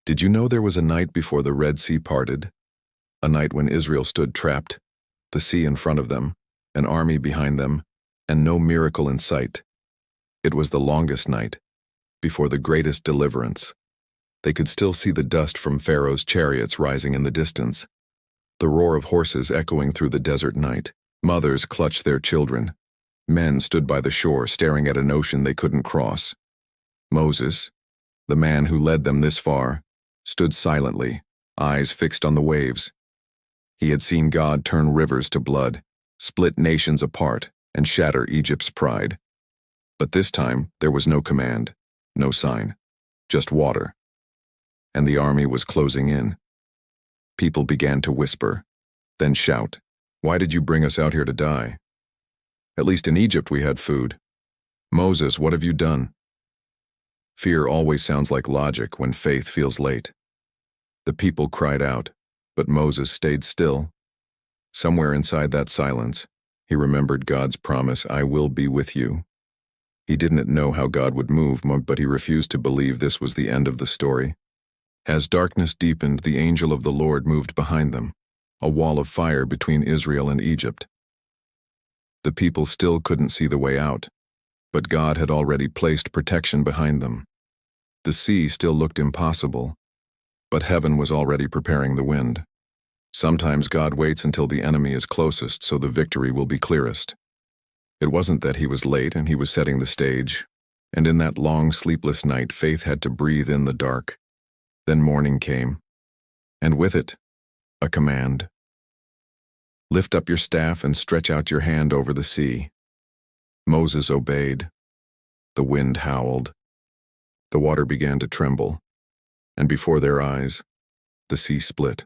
Did you know there was a night before the Red Sea parted? A night when Israel stood trapped, the sea in front of them, an army behind them, and no miracle in sight. It was the longest night, before the greatest deliverance. They could still see the dust from Pharaoh's chariots rising in the distance, the roar of horses echoing through the desert night. Mothers clutched their children. Men stood by the shore staring at an ocean they couldn't cross. Moses, the man who led them this far, stood silently, eyes fixed on the waves. He had seen God turn rivers to blood, split nations apart, and shatter Egypt's pride. But this time there was no command, no sign, just water. And the army was closing in. People began to whisper, then shout, "Why did you bring us out here to die? At least in Egypt we had food. Moses, what have you done?" Fear always sounds like logic when faith feels late. The people cried out, but Moses stayed still. Somewhere inside that silence, he remembered God's promise, "I will be with you." He didn't know how God would move, but he refused to believe this was the end of the story. As darkness deepened, the angel of the Lord moved behind them, a wall of fire between Israel and Egypt. The people still couldn't see the way out, but God had already placed protection behind them. The sea still looked impossible, but heaven was already preparing the wind. Sometimes God waits until the enemy is closest so the victory will be clearest. It wasn't that he was late and he was setting the stage, and in that long, sleepless night, faith had to breathe in the dark. Then morning came, and with it, a command. "Lift up your staff and stretch out your hand over the sea." Moses obeyed. The wind howled. The water began to tremble, and before their eyes, the sea split.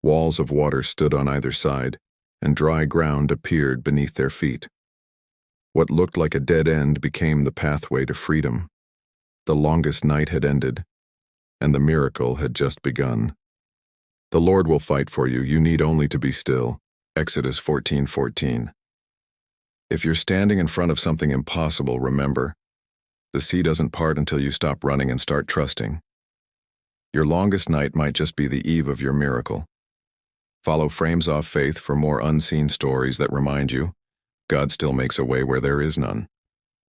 Walls of water stood on either side, and dry ground appeared beneath their feet. What looked like a dead end became the pathway to freedom. The longest night had ended, and the miracle had just begun. The Lord will fight for you. You need only to be still. Exodus 14:14. If you're standing in front of something impossible, remember, the sea doesn't part until you stop running and start trusting. Your longest night might just be the eve of your miracle. Follow Frames of Faith for more unseen stories that remind you, God still makes a way where there is none.